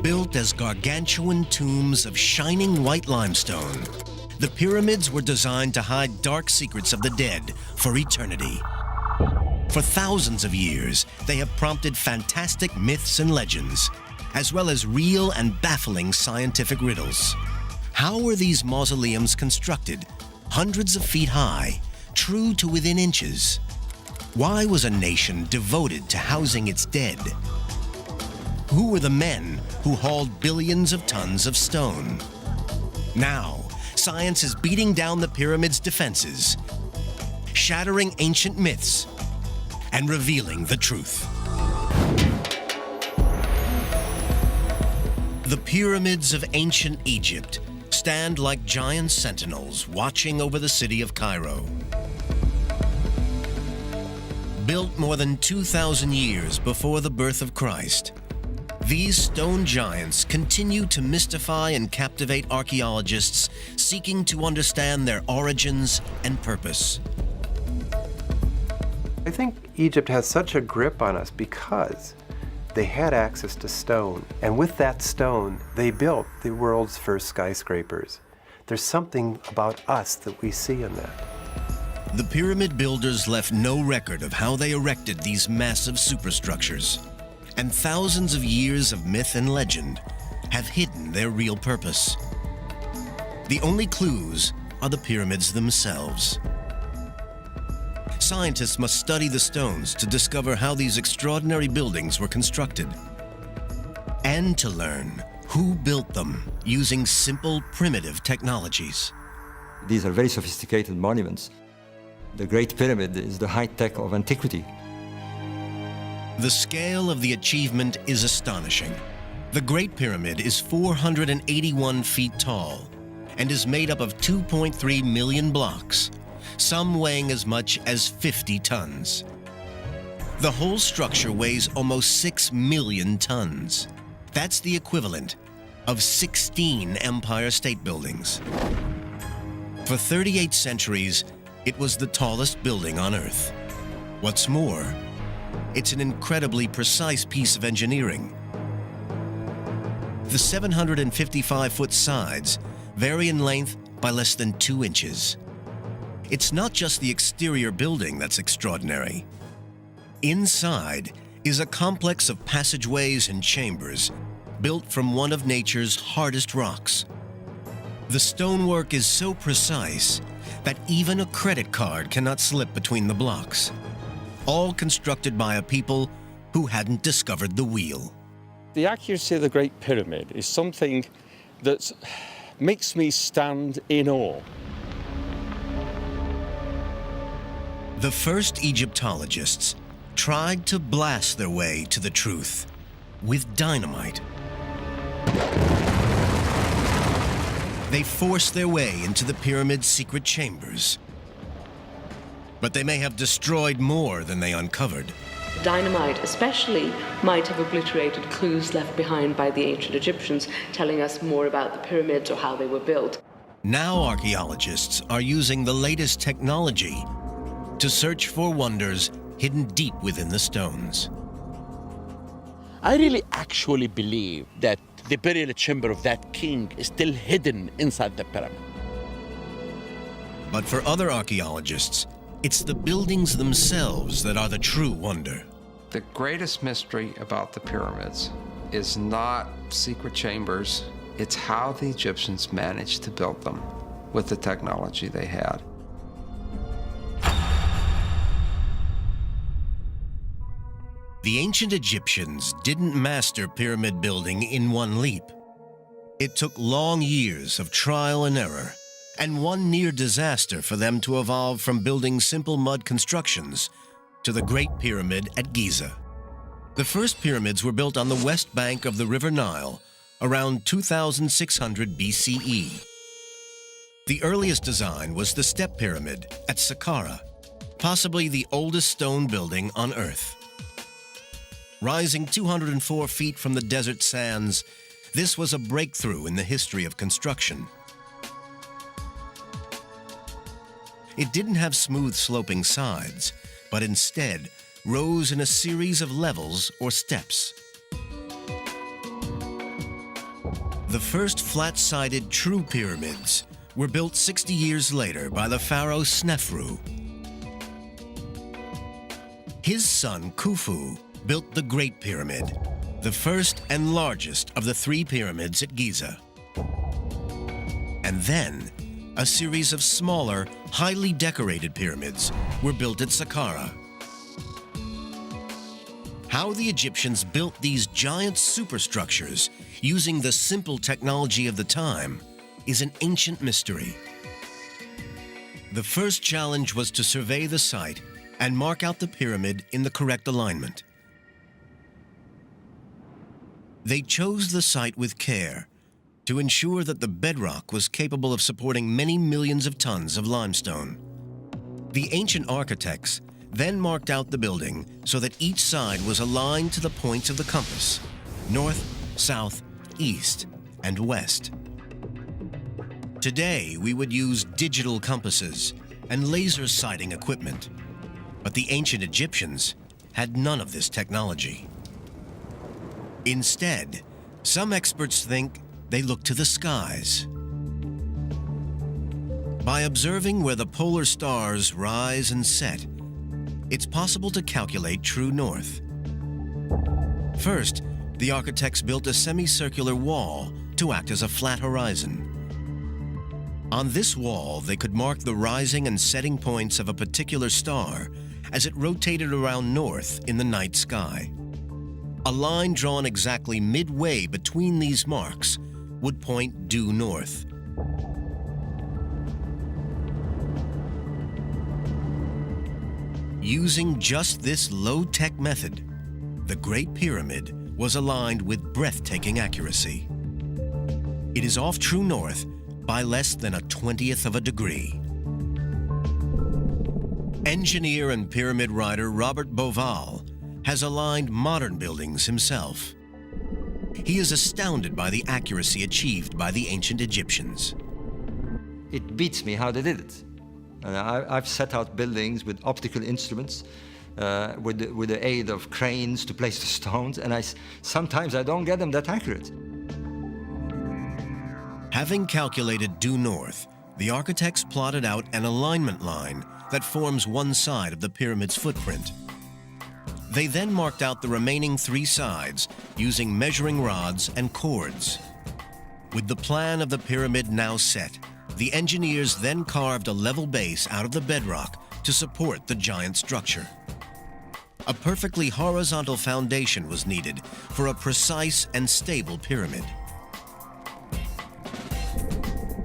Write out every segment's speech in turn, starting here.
Built as gargantuan tombs of shining white limestone, the pyramids were designed to hide dark secrets of the dead for eternity. For thousands of years, they have prompted fantastic myths and legends, as well as real and baffling scientific riddles. How were these mausoleums constructed, hundreds of feet high, true to within inches? Why was a nation devoted to housing its dead? Who were the men who hauled billions of tons of stone? Now, science is beating down the pyramids' defenses, shattering ancient myths, and revealing the truth. The pyramids of ancient Egypt stand like giant sentinels watching over the city of Cairo. Built more than 2,000 years before the birth of Christ, these stone giants continue to mystify and captivate archaeologists seeking to understand their origins and purpose. I think Egypt has such a grip on us because they had access to stone, and with that stone, they built the world's first skyscrapers. There's something about us that we see in that. The pyramid builders left no record of how they erected these massive superstructures, and thousands of years of myth and legend have hidden their real purpose. The only clues are the pyramids themselves. Scientists must study the stones to discover how these extraordinary buildings were constructed, and to learn who built them using simple, primitive technologies. These are very sophisticated monuments. The Great Pyramid is the high-tech of antiquity. The scale of the achievement is astonishing. The Great Pyramid is 481 feet tall and is made up of 2.3 million blocks, some weighing as much as 50 tons. The whole structure weighs almost 6 million tons. That's the equivalent of 16 Empire State Buildings. For 38 centuries, it was the tallest building on Earth. What's more, it's an incredibly precise piece of engineering. The 755-foot sides vary in length by less than 2 inches. It's not just the exterior building that's extraordinary. Inside is a complex of passageways and chambers built from one of nature's hardest rocks. The stonework is so precise that even a credit card cannot slip between the blocks, all constructed by a people who hadn't discovered the wheel. The accuracy of the Great Pyramid is something that makes me stand in awe. The first Egyptologists tried to blast their way to the truth with dynamite. They forced their way into the pyramid's secret chambers. But they may have destroyed more than they uncovered. Dynamite especially might have obliterated clues left behind by the ancient Egyptians, telling us more about the pyramids or how they were built. Now archaeologists are using the latest technology to search for wonders hidden deep within the stones. I really actually believe that the burial chamber of that king is still hidden inside the pyramid. But for other archaeologists, it's the buildings themselves that are the true wonder. The greatest mystery about the pyramids is not secret chambers, it's how the Egyptians managed to build them with the technology they had. The ancient Egyptians didn't master pyramid building in one leap. It took long years of trial and error, and one near disaster for them to evolve from building simple mud constructions to the Great Pyramid at Giza. The first pyramids were built on the west bank of the River Nile around 2600 BCE. The earliest design was the Step Pyramid at Saqqara, possibly the oldest stone building on Earth. Rising 204 feet from the desert sands, this was a breakthrough in the history of construction. It didn't have smooth sloping sides, but instead rose in a series of levels or steps. The first flat-sided true pyramids were built 60 years later by the pharaoh Snefru. His son Khufu built the Great Pyramid, the first and largest of the 3 pyramids at Giza. And then, a series of smaller, highly decorated pyramids were built at Saqqara. How the Egyptians built these giant superstructures using the simple technology of the time is an ancient mystery. The first challenge was to survey the site and mark out the pyramid in the correct alignment. They chose the site with care to ensure that the bedrock was capable of supporting many millions of tons of limestone. The ancient architects then marked out the building so that each side was aligned to the points of the compass: north, south, east, and west. Today, we would use digital compasses and laser sighting equipment, but the ancient Egyptians had none of this technology. Instead, some experts think they looked to the skies. By observing where the polar stars rise and set, it's possible to calculate true north. First, the architects built a semicircular wall to act as a flat horizon. On this wall, they could mark the rising and setting points of a particular star as it rotated around north in the night sky. A line drawn exactly midway between these marks would point due north. Using just this low-tech method, the Great Pyramid was aligned with breathtaking accuracy. It is off true north by less than 1/20th of a degree. Engineer and pyramid rider Robert Bauval has aligned modern buildings himself. He is astounded by the accuracy achieved by the ancient Egyptians. It beats me how they did it. I've set out buildings with optical instruments, with the aid of cranes to place the stones, and sometimes I don't get them that accurate. Having calculated due north, the architects plotted out an alignment line that forms one side of the pyramid's footprint. They then marked out the remaining 3 sides using measuring rods and cords. With the plan of the pyramid now set, the engineers then carved a level base out of the bedrock to support the giant structure. A perfectly horizontal foundation was needed for a precise and stable pyramid.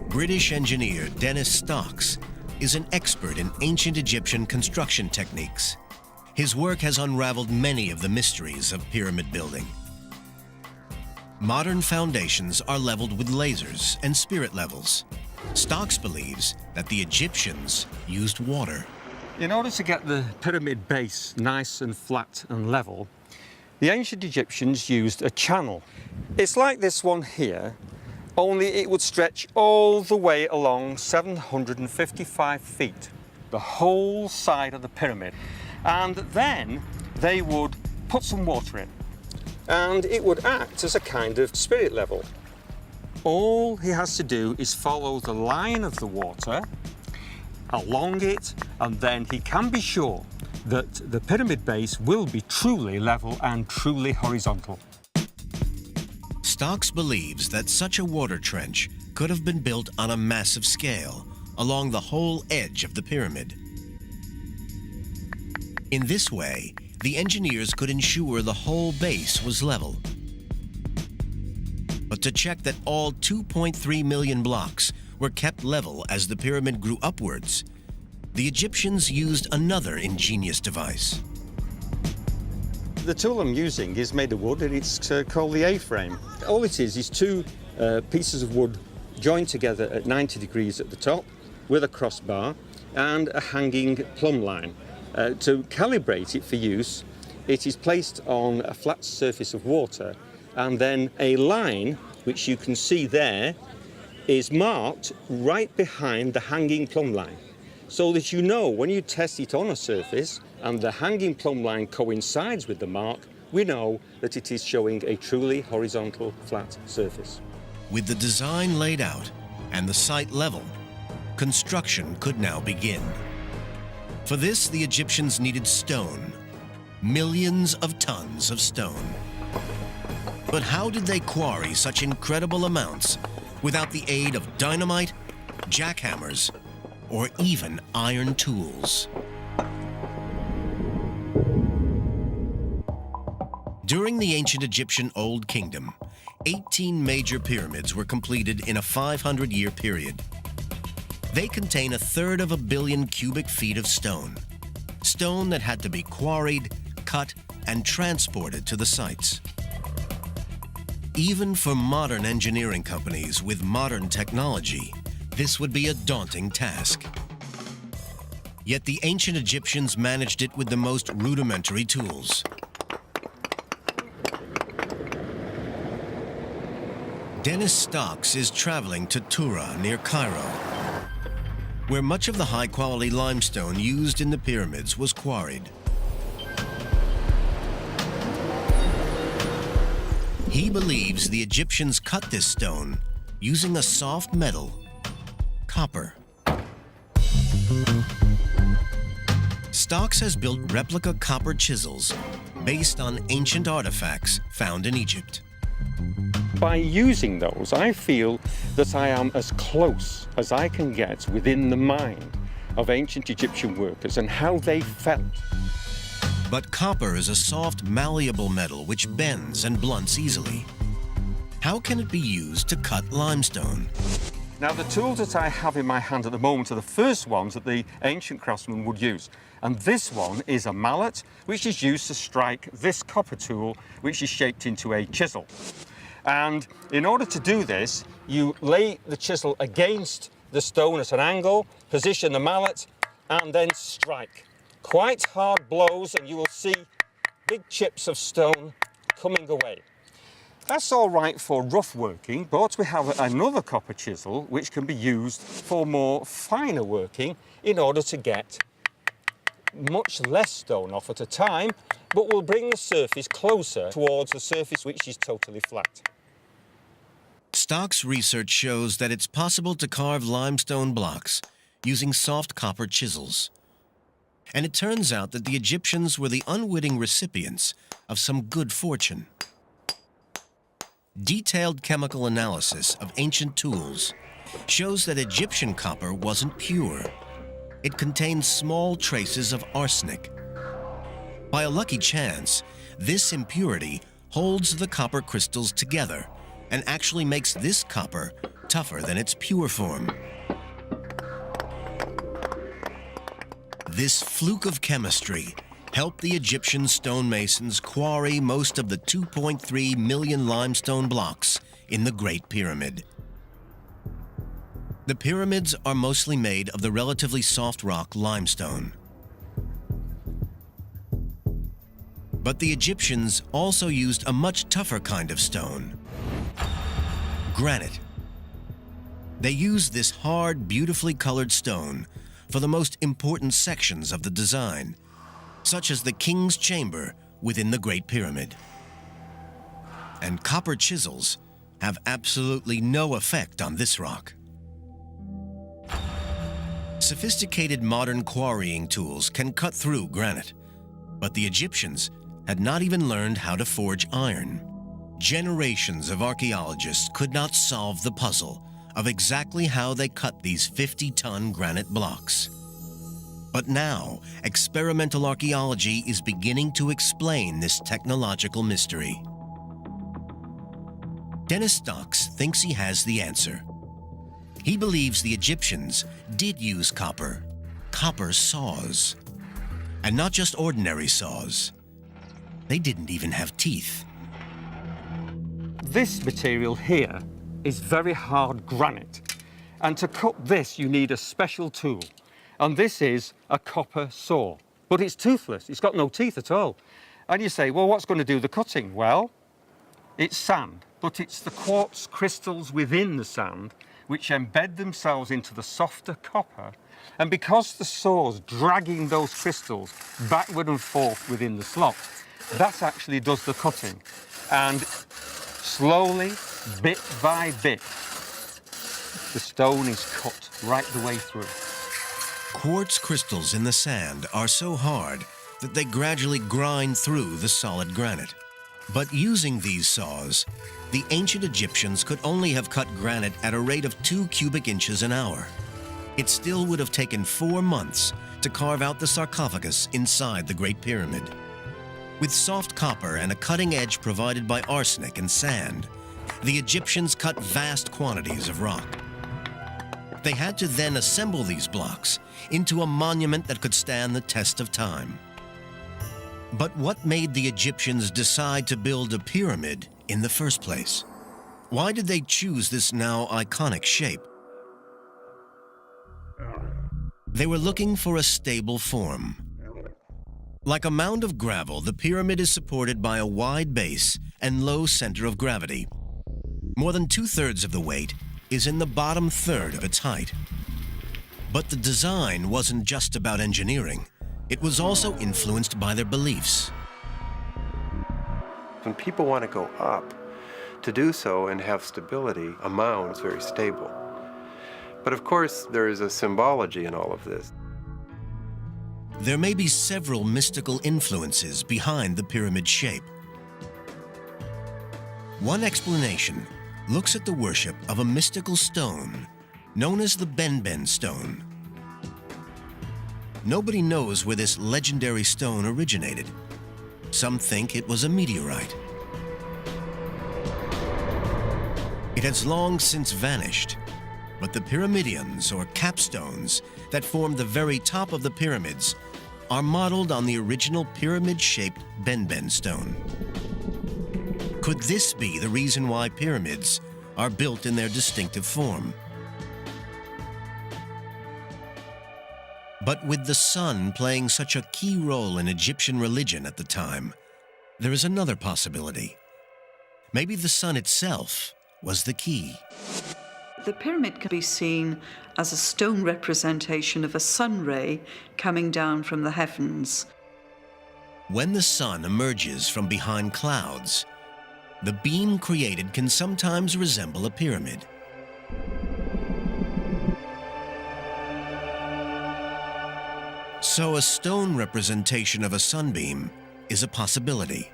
British engineer Dennis Stocks is an expert in ancient Egyptian construction techniques. His work has unraveled many of the mysteries of pyramid building. Modern foundations are leveled with lasers and spirit levels. Stocks believes that the Egyptians used water. In order to get the pyramid base nice and flat and level, the ancient Egyptians used a channel. It's like this one here, only it would stretch all the way along 755 feet, the whole side of the pyramid. And then they would put some water in, and it would act as a kind of spirit level. All he has to do is follow the line of the water along it, and then he can be sure that the pyramid base will be truly level and truly horizontal. Stocks believes that such a water trench could have been built on a massive scale along the whole edge of the pyramid. In this way, the engineers could ensure the whole base was level. But to check that all 2.3 million blocks were kept level as the pyramid grew upwards, the Egyptians used another ingenious device. The tool I'm using is made of wood, and it's called the A-frame. All it is 2 pieces of wood joined together at 90 degrees at the top with a crossbar and a hanging plumb line. To calibrate it for use, it is placed on a flat surface of water, and then a line, which you can see there, is marked right behind the hanging plumb line, so that you know when you test it on a surface and the hanging plumb line coincides with the mark, we know that it is showing a truly horizontal flat surface. With the design laid out and the site level, construction could now begin. For this, the Egyptians needed stone, millions of tons of stone. But how did they quarry such incredible amounts without the aid of dynamite, jackhammers, or even iron tools? During the ancient Egyptian Old Kingdom, 18 major pyramids were completed in a 500-year period. They contain 1/3 billion cubic feet of stone that had to be quarried, cut, and transported to the sites. Even for modern engineering companies with modern technology, this would be a daunting task. Yet the ancient Egyptians managed it with the most rudimentary tools. Dennis Stocks is traveling to Tura near Cairo, where much of the high-quality limestone used in the pyramids was quarried. He believes the Egyptians cut this stone using a soft metal, copper. Stocks has built replica copper chisels based on ancient artifacts found in Egypt. By using those, I feel that I am as close as I can get within the mind of ancient Egyptian workers and how they felt. But copper is a soft, malleable metal which bends and blunts easily. How can it be used to cut limestone? Now, the tools that I have in my hand at the moment are the first ones that the ancient craftsmen would use. And this one is a mallet, which is used to strike this copper tool, which is shaped into a chisel. And in order to do this, you lay the chisel against the stone at an angle, position the mallet, and then strike. Quite hard blows, and you will see big chips of stone coming away. That's all right for rough working, but we have another copper chisel which can be used for more finer working in order to get much less stone off at a time, but will bring the surface closer towards the surface which is totally flat. Stocks' research shows that it's possible to carve limestone blocks using soft copper chisels. And it turns out that the Egyptians were the unwitting recipients of some good fortune. Detailed chemical analysis of ancient tools shows that Egyptian copper wasn't pure. It contained small traces of arsenic. By a lucky chance, this impurity holds the copper crystals together and actually makes this copper tougher than its pure form. This fluke of chemistry helped the Egyptian stonemasons quarry most of the 2.3 million limestone blocks in the Great Pyramid. The pyramids are mostly made of the relatively soft rock limestone. But the Egyptians also used a much tougher kind of stone, granite. They used this hard, beautifully colored stone for the most important sections of the design, such as the King's Chamber within the Great Pyramid. And copper chisels have absolutely no effect on this rock. Sophisticated modern quarrying tools can cut through granite, but the Egyptians had not even learned how to forge iron. Generations of archaeologists could not solve the puzzle of exactly how they cut these 50-ton granite blocks. But now, experimental archaeology is beginning to explain this technological mystery. Dennis Stocks thinks he has the answer. He believes the Egyptians did use copper saws. And not just ordinary saws. They didn't even have teeth. This material here is very hard granite. And to cut this, you need a special tool. And this is a copper saw. But it's toothless. It's got no teeth at all. And you say, well, what's going to do the cutting? Well, it's sand. But it's the quartz crystals within the sand which embed themselves into the softer copper. And because the saw's dragging those crystals backward and forth within the slot, that actually does the cutting. And slowly bit by bit, the stone is cut right the way through. Quartz crystals in the sand are so hard that they gradually grind through the solid granite. But using these saws, the ancient Egyptians could only have cut granite at a rate of 2 cubic inches an hour. It still would have taken 4 months to carve out the sarcophagus inside the Great Pyramid. With soft copper and a cutting edge provided by arsenic and sand, the Egyptians cut vast quantities of rock. They had to then assemble these blocks into a monument that could stand the test of time. But what made the Egyptians decide to build a pyramid in the first place? Why did they choose this now iconic shape? They were looking for a stable form. Like a mound of gravel, the pyramid is supported by a wide base and low center of gravity. More than 2/3 of the weight is in the bottom third of its height. But the design wasn't just about engineering. It was also influenced by their beliefs. When people want to go up, to do so and have stability, a mound is very stable. But of course, there is a symbology in all of this. There may be several mystical influences behind the pyramid shape. One explanation looks at the worship of a mystical stone known as the Benben stone. Nobody knows where this legendary stone originated. Some think it was a meteorite. It has long since vanished, but the pyramidions, or capstones, that form the very top of the pyramids are modeled on the original pyramid-shaped Benben stone. Could this be the reason why pyramids are built in their distinctive form? But with the sun playing such a key role in Egyptian religion at the time, there is another possibility. Maybe the sun itself was the key. The pyramid can be seen as a stone representation of a sun ray coming down from the heavens. When the sun emerges from behind clouds, the beam created can sometimes resemble a pyramid. So a stone representation of a sunbeam is a possibility.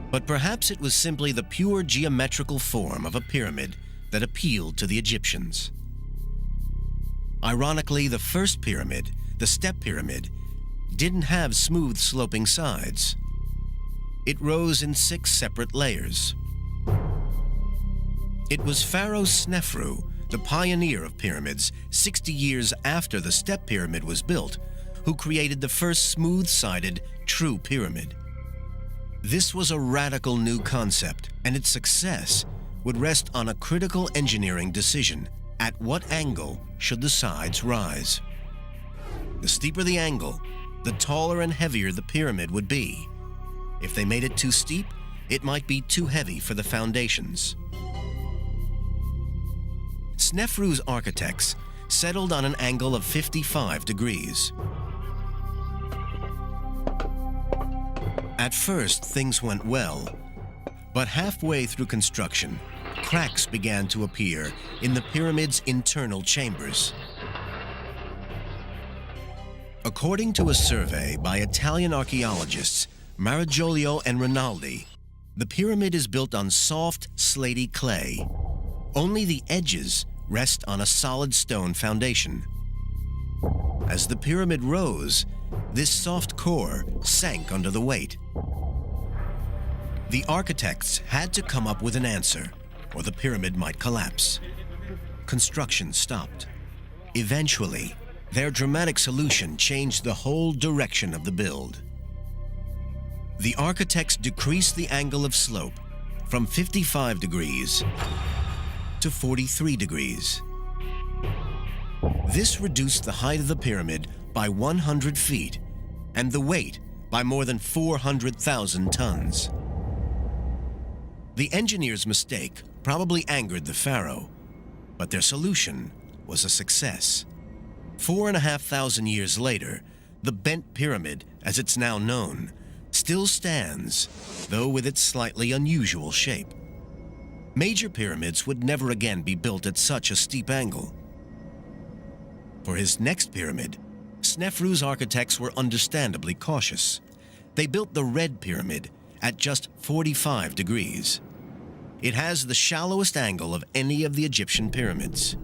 But perhaps it was simply the pure geometrical form of a pyramid that appealed to the Egyptians. Ironically, the first pyramid, the Step Pyramid, didn't have smooth sloping sides. It rose in 6 separate layers. It was Pharaoh Snefru, the pioneer of pyramids, 60 years after the Step Pyramid was built, who created the first smooth-sided, true pyramid. This was a radical new concept, and its success would rest on a critical engineering decision. At what angle should the sides rise? The steeper the angle, the taller and heavier the pyramid would be. If they made it too steep, it might be too heavy for the foundations. Snefru's architects settled on an angle of 55 degrees. At first, things went well, but halfway through construction, cracks began to appear in the pyramid's internal chambers. According to a survey by Italian archaeologists Maraggiolio and Rinaldi, the pyramid is built on soft, slaty clay. Only the edges rest on a solid stone foundation. As the pyramid rose, this soft core sank under the weight. The architects had to come up with an answer, or the pyramid might collapse. Construction stopped. Eventually, their dramatic solution changed the whole direction of the build. The architects decreased the angle of slope from 55 degrees to 43 degrees. This reduced the height of the pyramid by 100 feet and the weight by more than 400,000 tons. The engineer's mistake probably angered the pharaoh, but their solution was a success. 4,500 years later, the bent pyramid, as it's now known, still stands, though with its slightly unusual shape. Major pyramids would never again be built at such a steep angle. For his next pyramid, Snefru's architects were understandably cautious. They built the Red Pyramid at just 45 degrees. It has the shallowest angle of any of the Egyptian pyramids,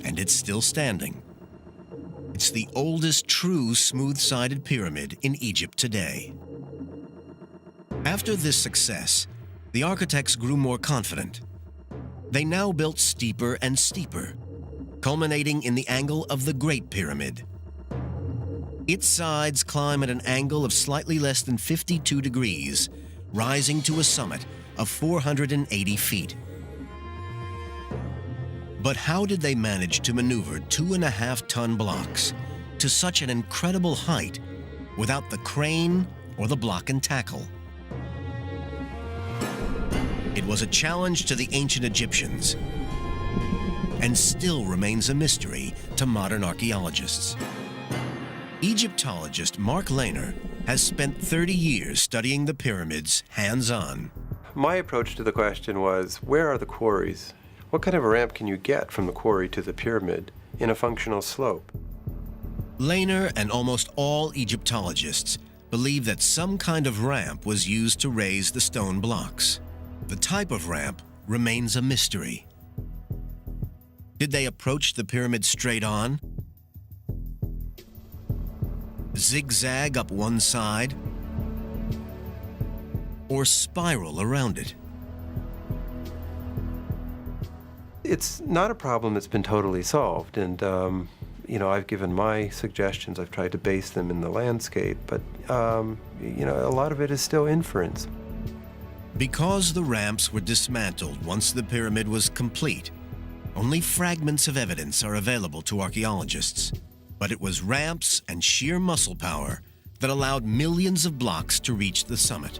and it's still standing. It's the oldest true smooth-sided pyramid in Egypt today. After this success, the architects grew more confident. They now built steeper and steeper, culminating in the angle of the Great Pyramid. Its sides climb at an angle of slightly less than 52 degrees, rising to a summit of 480 feet. But how did they manage to maneuver 2.5-ton blocks to such an incredible height without the crane or the block and tackle? It was a challenge to the ancient Egyptians and still remains a mystery to modern archaeologists. Egyptologist Mark Lehner has spent 30 years studying the pyramids hands-on. My approach to the question was, where are the quarries? What kind of a ramp can you get from the quarry to the pyramid in a functional slope? Lehner and almost all Egyptologists believe that some kind of ramp was used to raise the stone blocks. The type of ramp remains a mystery. Did they approach the pyramid straight on? Zigzag up one side? Or spiral around it? It's not a problem that's been totally solved, and I've given my suggestions. I've tried to base them in the landscape, but a lot of it is still inference. Because the ramps were dismantled once the pyramid was complete, only fragments of evidence are available to archaeologists. But it was ramps and sheer muscle power that allowed millions of blocks to reach the summit.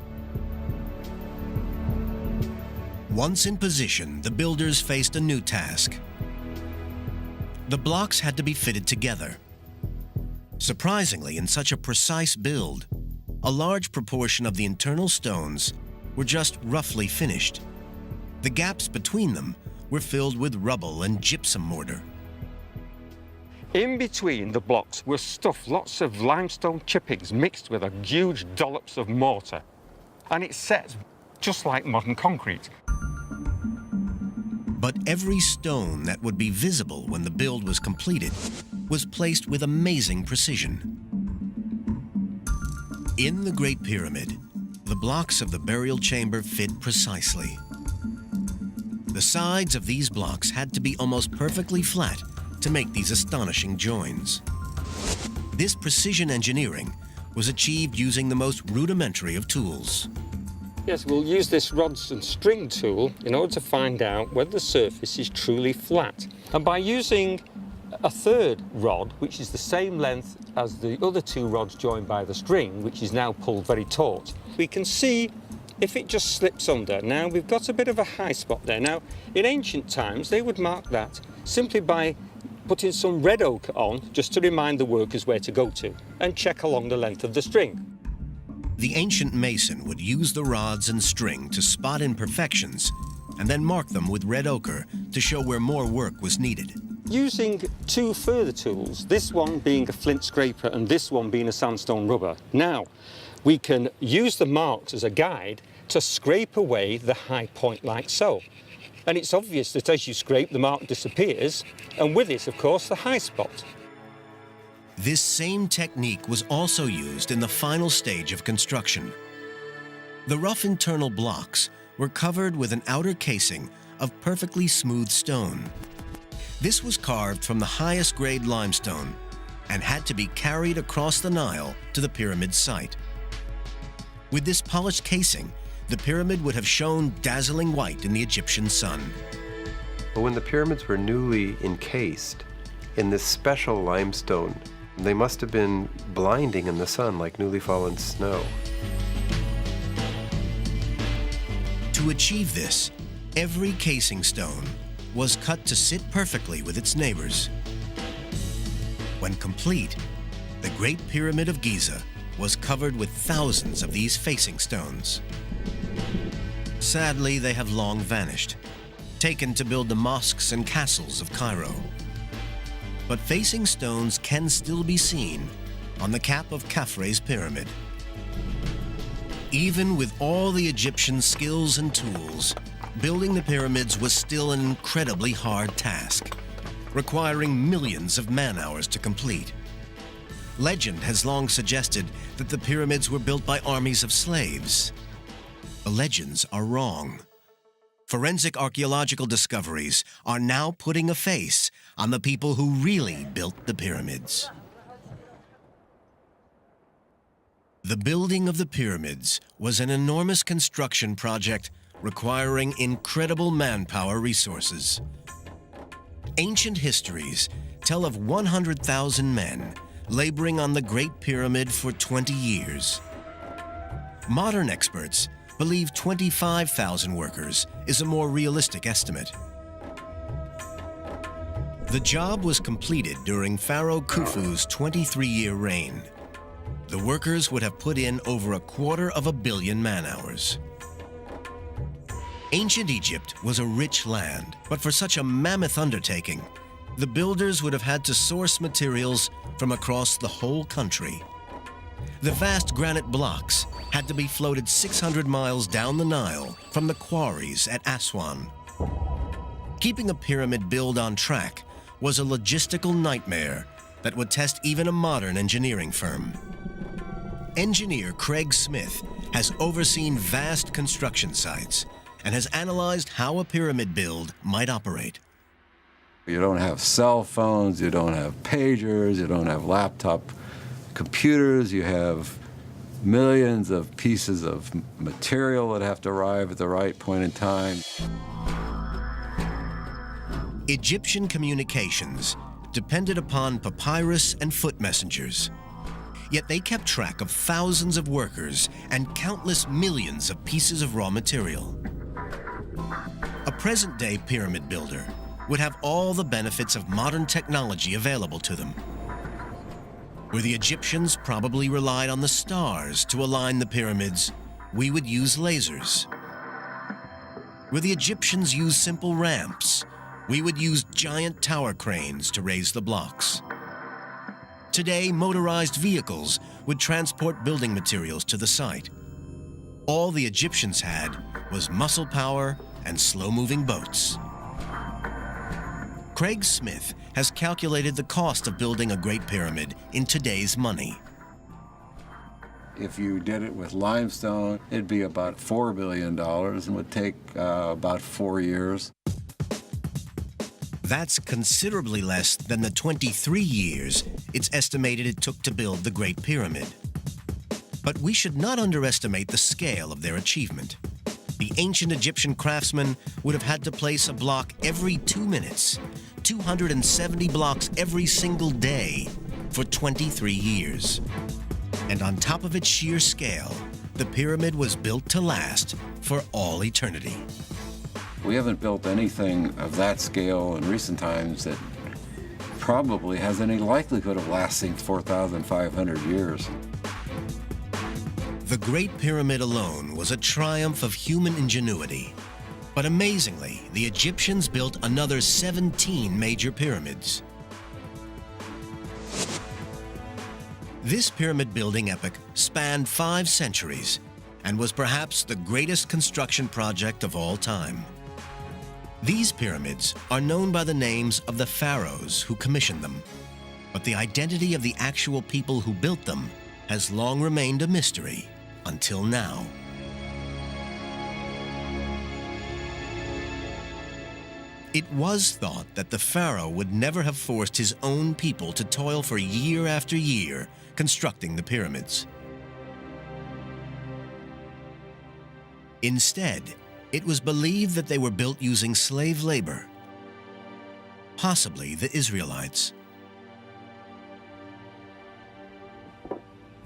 Once in position, the builders faced a new task. The blocks had to be fitted together. Surprisingly, in such a precise build, a large proportion of the internal stones were just roughly finished. The gaps between them were filled with rubble and gypsum mortar. In between the blocks were stuffed lots of limestone chippings mixed with a huge dollops of mortar. And it sets just like modern concrete. But every stone that would be visible when the build was completed was placed with amazing precision. In the Great Pyramid, the blocks of the burial chamber fit precisely. The sides of these blocks had to be almost perfectly flat to make these astonishing joins. This precision engineering was achieved using the most rudimentary of tools. Yes, we'll use this rods and string tool in order to find out whether the surface is truly flat. And by using a third rod, which is the same length as the other two rods joined by the string, which is now pulled very taut, we can see if it just slips under. Now, we've got a bit of a high spot there. Now, in ancient times, they would mark that simply by putting some red ochre on, just to remind the workers where to go to, and check along the length of the string. The ancient mason would use the rods and string to spot imperfections and then mark them with red ochre to show where more work was needed. Using two further tools, this one being a flint scraper and this one being a sandstone rubber, now we can use the marks as a guide to scrape away the high point like so. And it's obvious that as you scrape, the mark disappears, and with it, of course, the high spot. This same technique was also used in the final stage of construction. The rough internal blocks were covered with an outer casing of perfectly smooth stone. This was carved from the highest grade limestone and had to be carried across the Nile to the pyramid site. With this polished casing, the pyramid would have shone dazzling white in the Egyptian sun. But when the pyramids were newly encased in this special limestone, they must have been blinding in the sun like newly fallen snow. To achieve this, every casing stone was cut to sit perfectly with its neighbors. When complete, the Great Pyramid of Giza was covered with thousands of these facing stones. Sadly, they have long vanished, taken to build the mosques and castles of Cairo. But facing stones can still be seen on the cap of Khafre's pyramid. Even with all the Egyptian skills and tools, building the pyramids was still an incredibly hard task, requiring millions of man-hours to complete. Legend has long suggested that the pyramids were built by armies of slaves. The legends are wrong. Forensic archaeological discoveries are now putting a face on the people who really built the pyramids. The building of the pyramids was an enormous construction project requiring incredible manpower resources. Ancient histories tell of 100,000 men laboring on the Great Pyramid for 20 years. Modern experts believe 25,000 workers is a more realistic estimate. The job was completed during Pharaoh Khufu's 23-year reign. The workers would have put in over 250 million man-hours. Ancient Egypt was a rich land, but for such a mammoth undertaking, the builders would have had to source materials from across the whole country. The vast granite blocks had to be floated 600 miles down the Nile from the quarries at Aswan. Keeping a pyramid build on track was a logistical nightmare that would test even a modern engineering firm. Engineer Craig Smith has overseen vast construction sites and has analyzed how a pyramid build might operate. You don't have cell phones, you don't have pagers, you don't have laptop computers, you have millions of pieces of material that have to arrive at the right point in time. Egyptian communications depended upon papyrus and foot messengers. Yet they kept track of thousands of workers and countless millions of pieces of raw material. A present-day pyramid builder would have all the benefits of modern technology available to them. Where the Egyptians probably relied on the stars to align the pyramids, we would use lasers. Where the Egyptians used simple ramps, we would use giant tower cranes to raise the blocks. Today, motorized vehicles would transport building materials to the site. All the Egyptians had was muscle power and slow-moving boats. Craig Smith has calculated the cost of building a Great Pyramid in today's money. If you did it with limestone, it'd be about $4 billion and would take about 4 years. That's considerably less than the 23 years it's estimated it took to build the Great Pyramid. But we should not underestimate the scale of their achievement. The ancient Egyptian craftsmen would have had to place a block every 2 minutes, 270 blocks every single day for 23 years. And on top of its sheer scale, the pyramid was built to last for all eternity. We haven't built anything of that scale in recent times that probably has any likelihood of lasting 4,500 years. The Great Pyramid alone was a triumph of human ingenuity. But amazingly, the Egyptians built another 17 major pyramids. This pyramid building epic spanned 5 centuries and was perhaps the greatest construction project of all time. These pyramids are known by the names of the pharaohs who commissioned them, but the identity of the actual people who built them has long remained a mystery until now. It was thought that the pharaoh would never have forced his own people to toil for year after year constructing the pyramids. Instead, it was believed that they were built using slave labor, possibly the Israelites.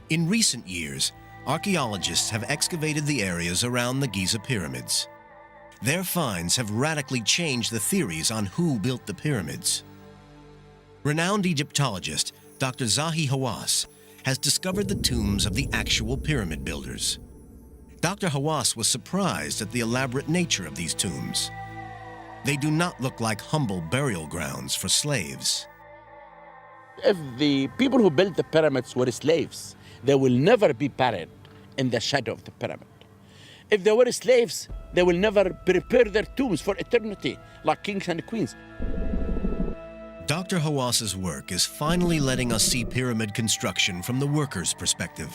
In recent years, archaeologists have excavated the areas around the Giza pyramids. Their finds have radically changed the theories on who built the pyramids. Renowned Egyptologist Dr. Zahi Hawass has discovered the tombs of the actual pyramid builders. Dr. Hawass was surprised at the elaborate nature of these tombs. They do not look like humble burial grounds for slaves. If the people who built the pyramids were slaves, they will never be buried in the shadow of the pyramid. If they were slaves, they will never prepare their tombs for eternity, like kings and queens. Dr. Hawass's work is finally letting us see pyramid construction from the workers' perspective.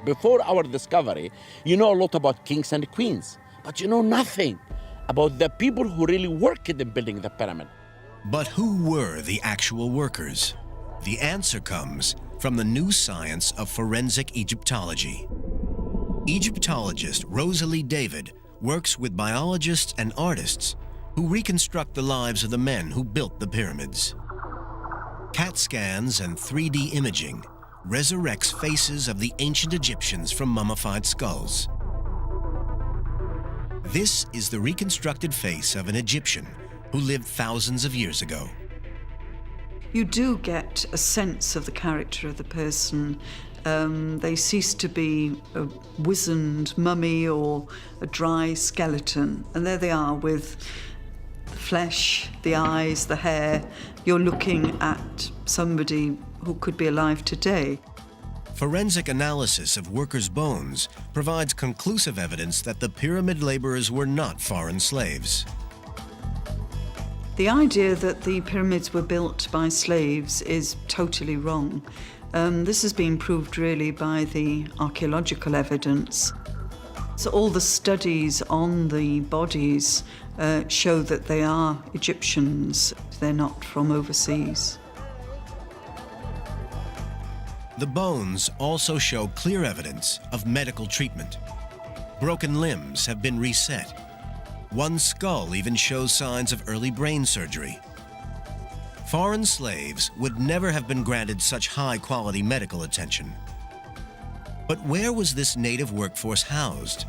Before our discovery, you know a lot about kings and queens, but you know nothing about the people who really worked in building the pyramid. But who were the actual workers? The answer comes from the new science of forensic Egyptology. Egyptologist Rosalie David works with biologists and artists who reconstruct the lives of the men who built the pyramids. CAT scans and 3D imaging resurrects faces of the ancient Egyptians from mummified skulls. This is the reconstructed face of an Egyptian who lived thousands of years ago. You do get a sense of the character of the person. They cease to be a wizened mummy or a dry skeleton. And there they are with the flesh, the eyes, the hair. You're looking at somebody who could be alive today. Forensic analysis of workers' bones provides conclusive evidence that the pyramid laborers were not foreign slaves. The idea that the pyramids were built by slaves is totally wrong. This has been proved really by the archaeological evidence. So all the studies on the bodies show that they are Egyptians. They're not from overseas. The bones also show clear evidence of medical treatment. Broken limbs have been reset. One skull even shows signs of early brain surgery. Foreign slaves would never have been granted such high-quality medical attention. But where was this native workforce housed?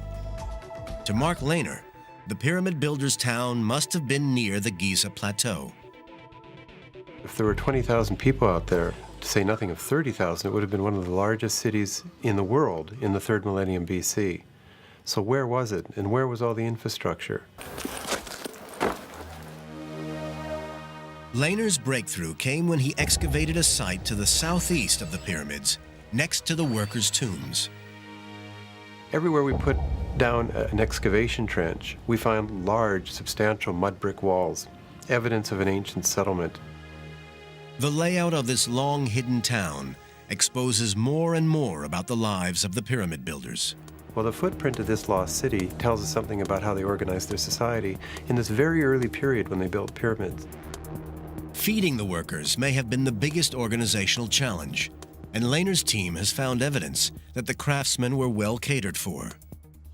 To Mark Lehner, the pyramid builders' town must have been near the Giza Plateau. If there were 20,000 people out there, to say nothing of 30,000, it would have been one of the largest cities in the world in the 3rd millennium BC. So where was it, and where was all the infrastructure? Lehner's breakthrough came when he excavated a site to the southeast of the pyramids, next to the workers' tombs. Everywhere we put down an excavation trench, we find large, substantial mud brick walls, evidence of an ancient settlement. The layout of this long-hidden town exposes more and more about the lives of the pyramid builders. Well, the footprint of this lost city tells us something about how they organized their society in this very early period when they built pyramids. Feeding the workers may have been the biggest organizational challenge, and Lehner's team has found evidence that the craftsmen were well catered for.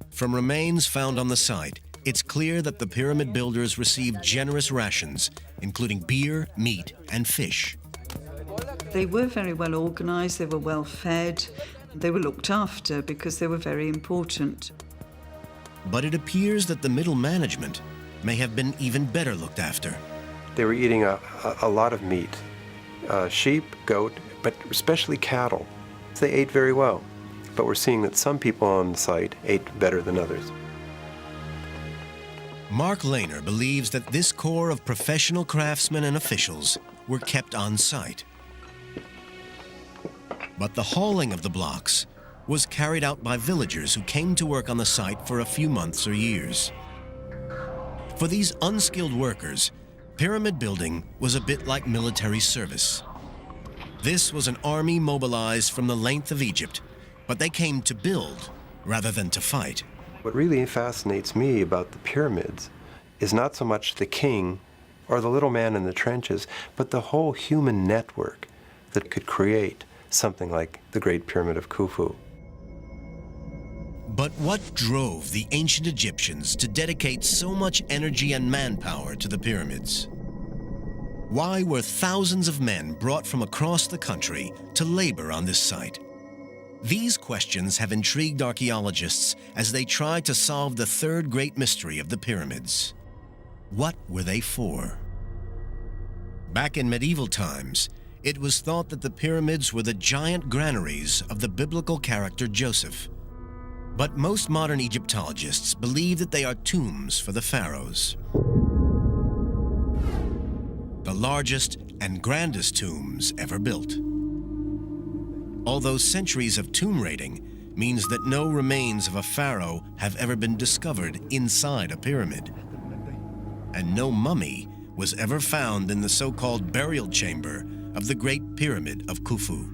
From remains found on the site, it's clear that the pyramid builders received generous rations, including beer, meat, and fish. They were very well organized, they were well fed, they were looked after because they were very important. But it appears that the middle management may have been even better looked after. They were eating a lot of meat, sheep, goat, but especially cattle. They ate very well, but we're seeing that some people on the site ate better than others. Mark Lehner believes that this core of professional craftsmen and officials were kept on site. But the hauling of the blocks was carried out by villagers who came to work on the site for a few months or years. For these unskilled workers, pyramid building was a bit like military service. This was an army mobilized from the length of Egypt, but they came to build rather than to fight. What really fascinates me about the pyramids is not so much the king or the little man in the trenches, but the whole human network that could create something like the Great Pyramid of Khufu. But what drove the ancient Egyptians to dedicate so much energy and manpower to the pyramids? Why were thousands of men brought from across the country to labor on this site? These questions have intrigued archaeologists as they try to solve the third great mystery of the pyramids. What were they for? Back in medieval times, It was thought that the pyramids were the giant granaries of the biblical character Joseph. But most modern Egyptologists believe that they are tombs for the pharaohs. The largest and grandest tombs ever built. Although centuries of tomb raiding means that no remains of a pharaoh have ever been discovered inside a pyramid. And no mummy was ever found in the so-called burial chamber of the Great Pyramid of Khufu.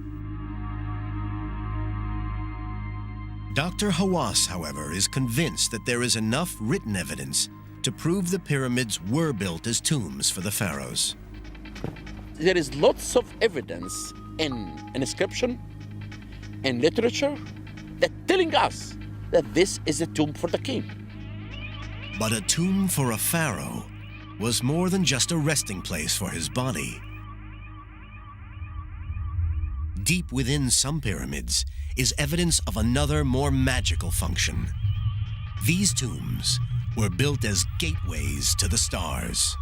Dr. Hawass, however, is convinced that there is enough written evidence to prove the pyramids were built as tombs for the pharaohs. There is lots of evidence in inscription, in literature, that telling us that this is a tomb for the king. But a tomb for a pharaoh was more than just a resting place for his body. Deep within some pyramids is evidence of another, more magical function. These tombs were built as gateways to the stars.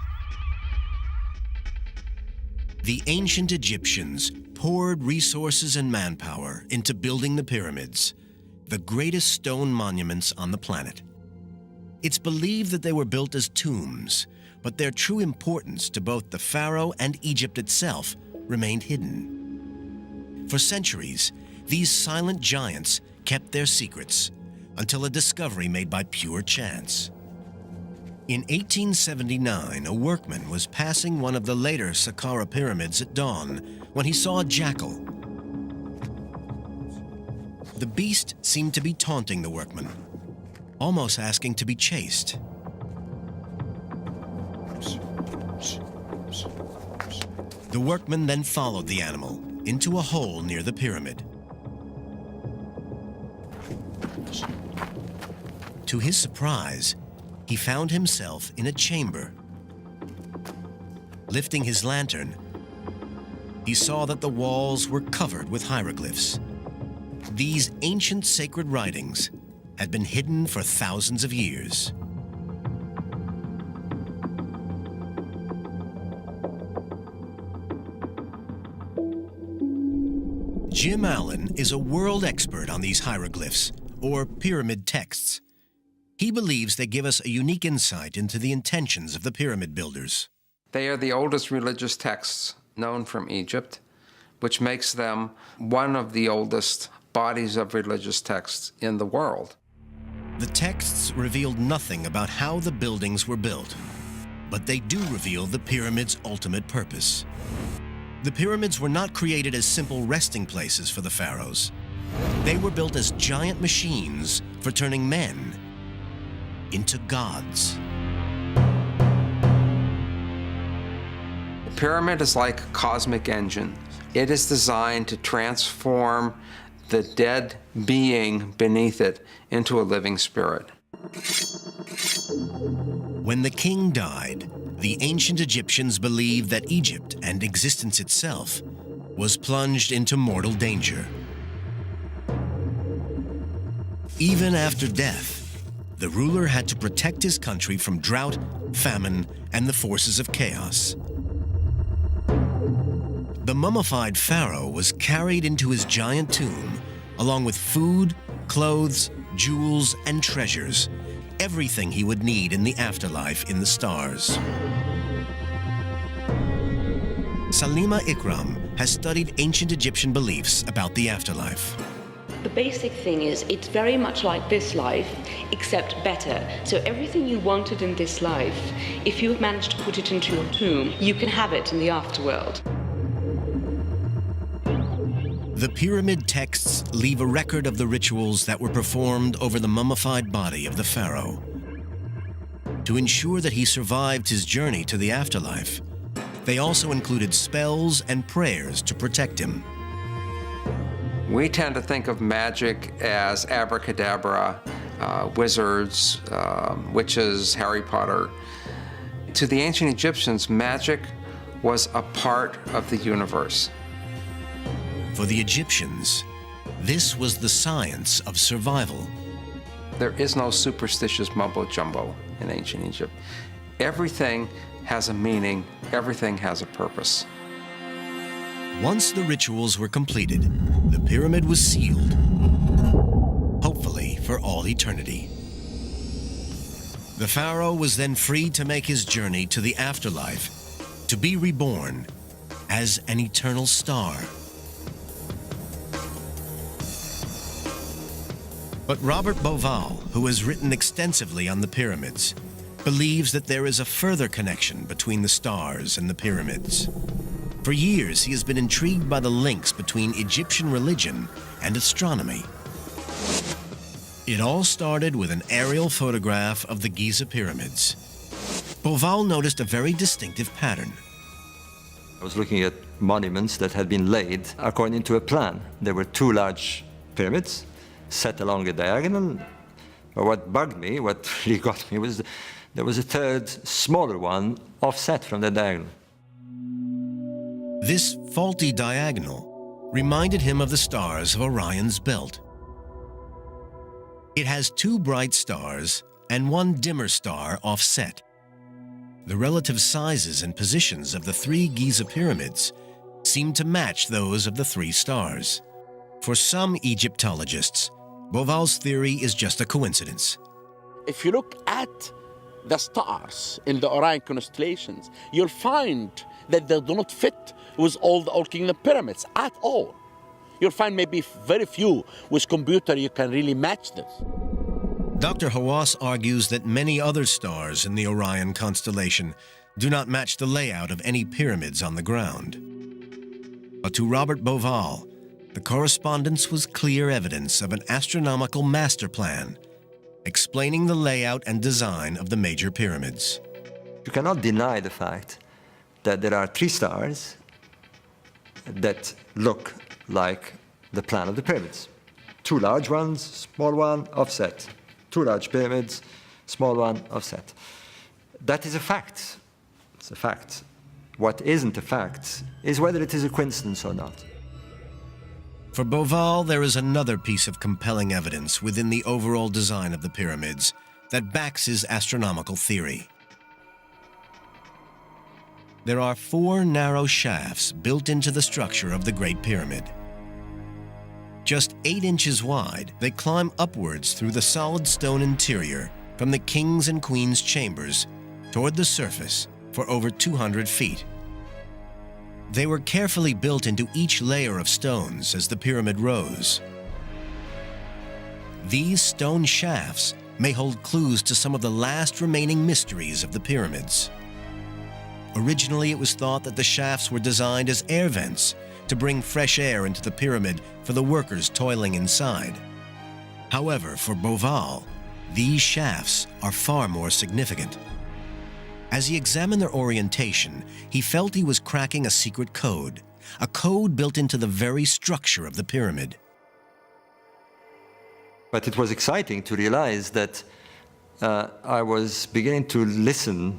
The ancient Egyptians poured resources and manpower into building the pyramids, the greatest stone monuments on the planet. It's believed that they were built as tombs, but their true importance to both the pharaoh and Egypt itself remained hidden. For centuries, these silent giants kept their secrets until a discovery made by pure chance. In 1879, a workman was passing one of the later Saqqara pyramids at dawn when he saw a jackal. The beast seemed to be taunting the workman, almost asking to be chased. The workman then followed the animal into a hole near the pyramid. To his surprise, he found himself in a chamber. Lifting his lantern, he saw that the walls were covered with hieroglyphs. These ancient sacred writings had been hidden for thousands of years. Jim Allen is a world expert on these hieroglyphs, or pyramid texts. He believes they give us a unique insight into the intentions of the pyramid builders. They are the oldest religious texts known from Egypt, which makes them one of the oldest bodies of religious texts in the world. The texts revealed nothing about how the buildings were built, but they do reveal the pyramid's ultimate purpose. The pyramids were not created as simple resting places for the pharaohs. They were built as giant machines for turning men into gods. The pyramid is like a cosmic engine. It is designed to transform the dead being beneath it into a living spirit. When the king died, the ancient Egyptians believed that Egypt and existence itself was plunged into mortal danger. Even after death, the ruler had to protect his country from drought, famine, and the forces of chaos. The mummified pharaoh was carried into his giant tomb, along with food, clothes, jewels, and treasures, everything he would need in the afterlife in the stars. Salima Ikram has studied ancient Egyptian beliefs about the afterlife. The basic thing is it's very much like this life, except better. So everything you wanted in this life, if you have managed to put it into your tomb, you can have it in the afterworld. The pyramid texts leave a record of the rituals that were performed over the mummified body of the pharaoh. To ensure that he survived his journey to the afterlife, they also included spells and prayers to protect him. We tend to think of magic as abracadabra, wizards, witches, Harry Potter. To the ancient Egyptians, magic was a part of the universe. For the Egyptians, this was the science of survival. There is no superstitious mumbo-jumbo in ancient Egypt. Everything has a meaning, everything has a purpose. Once the rituals were completed, the pyramid was sealed, hopefully for all eternity. The pharaoh was then free to make his journey to the afterlife, to be reborn as an eternal star. But Robert Bauval, who has written extensively on the pyramids, believes that there is a further connection between the stars and the pyramids. For years, he has been intrigued by the links between Egyptian religion and astronomy. It all started with an aerial photograph of the Giza pyramids. Bauval noticed a very distinctive pattern. I was looking at monuments that had been laid according to a plan. There were two large pyramids set along a diagonal. But what bugged me, what really got me, was there was a third, smaller one offset from the diagonal. This faulty diagonal reminded him of the stars of Orion's belt. It has two bright stars and one dimmer star offset. The relative sizes and positions of the three Giza pyramids seem to match those of the three stars. For some Egyptologists, Bauval's theory is just a coincidence. If you look at the stars in the Orion constellations, you'll find that they do not fit with all the Old Kingdom pyramids at all. You'll find maybe very few with computer you can really match this. Dr. Hawass argues that many other stars in the Orion constellation do not match the layout of any pyramids on the ground. But to Robert Bauval, the correspondence was clear evidence of an astronomical master plan, explaining the layout and design of the major pyramids. You cannot deny the fact that there are three stars that look like the plan of the pyramids. Two large ones, small one, offset. Two large pyramids, small one, offset. That is a fact. It's a fact. What isn't a fact is whether it is a coincidence or not. For Bauval, there is another piece of compelling evidence within the overall design of the pyramids that backs his astronomical theory. There are four narrow shafts built into the structure of the Great Pyramid. Just 8 inches wide, they climb upwards through the solid stone interior from the king's and queen's chambers toward the surface for over 200 feet. They were carefully built into each layer of stones as the pyramid rose. These stone shafts may hold clues to some of the last remaining mysteries of the pyramids. Originally, it was thought that the shafts were designed as air vents to bring fresh air into the pyramid for the workers toiling inside. However, for Bauval, these shafts are far more significant. As he examined their orientation, he felt he was cracking a secret code, a code built into the very structure of the pyramid. But it was exciting to realize that I was beginning to listen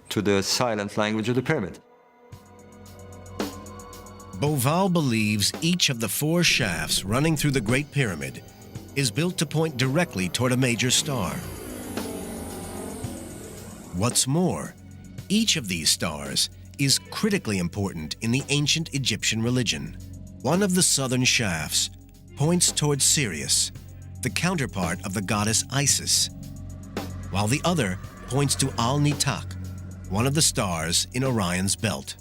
to the silent language of the pyramid. Bauval believes each of the 4 shafts running through the Great Pyramid is built to point directly toward a major star. What's more, each of these stars is critically important in the ancient Egyptian religion. One of the southern shafts points toward Sirius, the counterpart of the goddess Isis, while the other points to Al-Nitak, one of the stars in Orion's belt.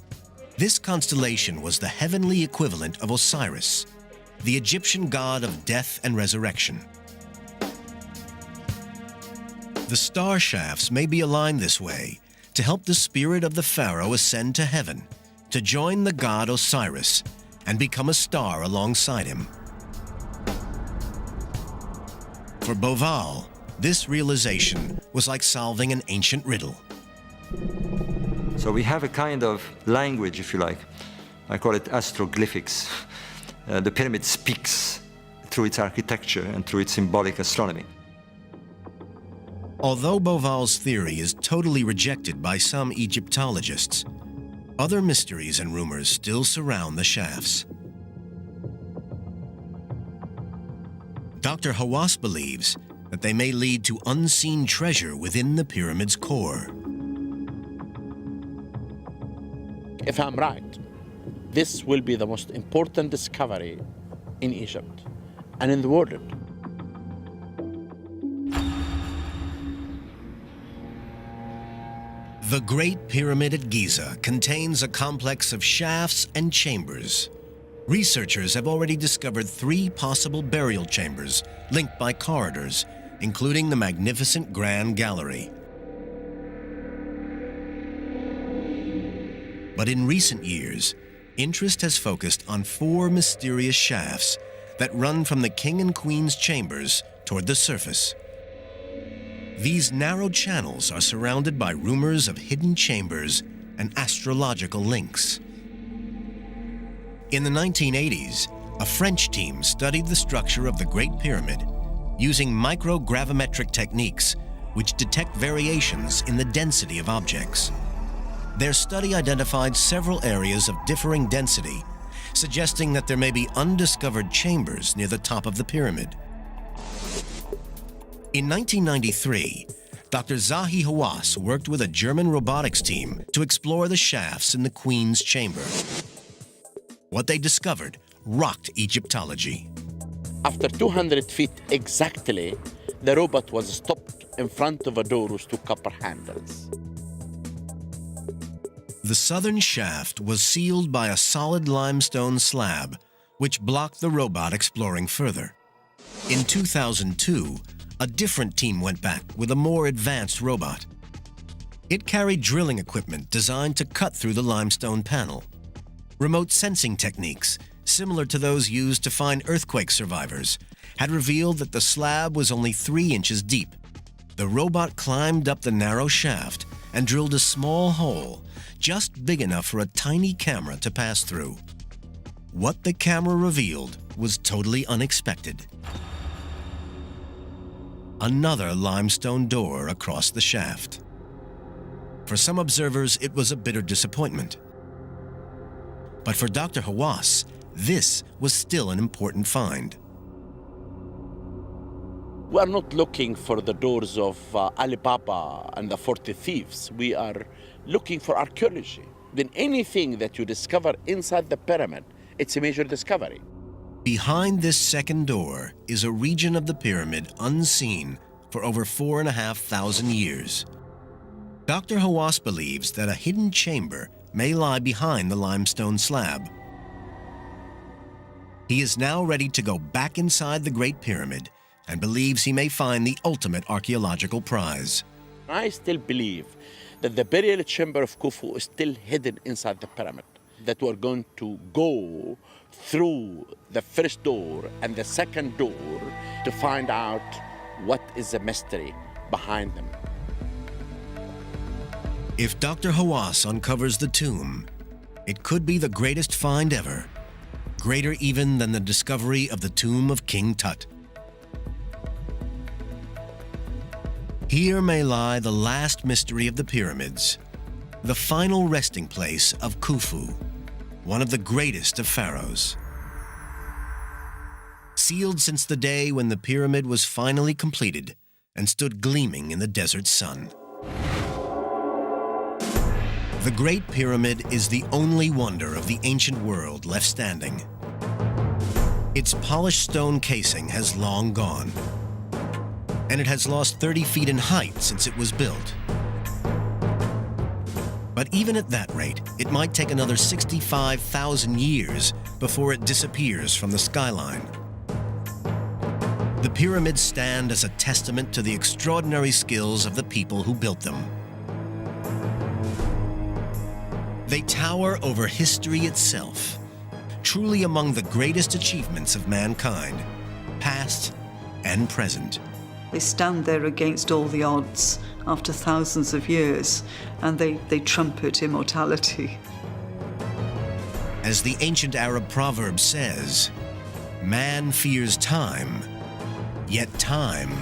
This constellation was the heavenly equivalent of Osiris, the Egyptian god of death and resurrection. The star shafts may be aligned this way to help the spirit of the pharaoh ascend to heaven, to join the god Osiris and become a star alongside him. For Bauval, this realization was like solving an ancient riddle. So we have a kind of language, if you like. I call it astroglyphics. The pyramid speaks through its architecture and through its symbolic astronomy. Although Bauval's theory is totally rejected by some Egyptologists, other mysteries and rumors still surround the shafts. Dr. Hawass believes that they may lead to unseen treasure within the pyramid's core. If I'm right, this will be the most important discovery in Egypt and in the world. The Great Pyramid at Giza contains a complex of shafts and chambers. Researchers have already discovered 3 possible burial chambers linked by corridors, including the magnificent Grand Gallery. But in recent years, interest has focused on 4 mysterious shafts that run from the King and Queen's chambers toward the surface. These narrow channels are surrounded by rumors of hidden chambers and astrological links. In the 1980s, a French team studied the structure of the Great Pyramid using microgravimetric techniques which detect variations in the density of objects. Their study identified several areas of differing density, suggesting that there may be undiscovered chambers near the top of the pyramid. In 1993, Dr. Zahi Hawass worked with a German robotics team to explore the shafts in the Queen's chamber. What they discovered rocked Egyptology. After 200 feet exactly, the robot was stopped in front of a door with 2 copper handles. The southern shaft was sealed by a solid limestone slab, which blocked the robot exploring further. In 2002, a different team went back with a more advanced robot. It carried drilling equipment designed to cut through the limestone panel. Remote sensing techniques, similar to those used to find earthquake survivors, had revealed that the slab was only 3 inches deep. The robot climbed up the narrow shaft and drilled a small hole, just big enough for a tiny camera to pass through. What the camera revealed was totally unexpected. Another limestone door across the shaft. For some observers, it was a bitter disappointment. But for Dr. Hawass, this was still an important find. We are not looking for the doors of Alibaba and the 40 thieves. We are looking for archaeology. Then anything that you discover inside the pyramid, it's a major discovery. Behind this second door is a region of the pyramid unseen for over 4,500 years. Dr. Hawass believes that a hidden chamber may lie behind the limestone slab. He is now ready to go back inside the Great Pyramid and believes he may find the ultimate archaeological prize. I still believe that the burial chamber of Khufu is still hidden inside the pyramid, that we're going to go through the first door and the second door to find out what is the mystery behind them. If Dr. Hawass uncovers the tomb, it could be the greatest find ever, greater even than the discovery of the tomb of King Tut. Here may lie the last mystery of the pyramids, the final resting place of Khufu, one of the greatest of pharaohs. Sealed since the day when the pyramid was finally completed and stood gleaming in the desert sun. The Great Pyramid is the only wonder of the ancient world left standing. Its polished stone casing has long gone, and it has lost 30 feet in height since it was built. But even at that rate, it might take another 65,000 years before it disappears from the skyline. The pyramids stand as a testament to the extraordinary skills of the people who built them. They tower over history itself, truly among the greatest achievements of mankind, past and present. They stand there against all the odds after thousands of years, and they trumpet immortality. As the ancient Arab proverb says, man fears time, yet time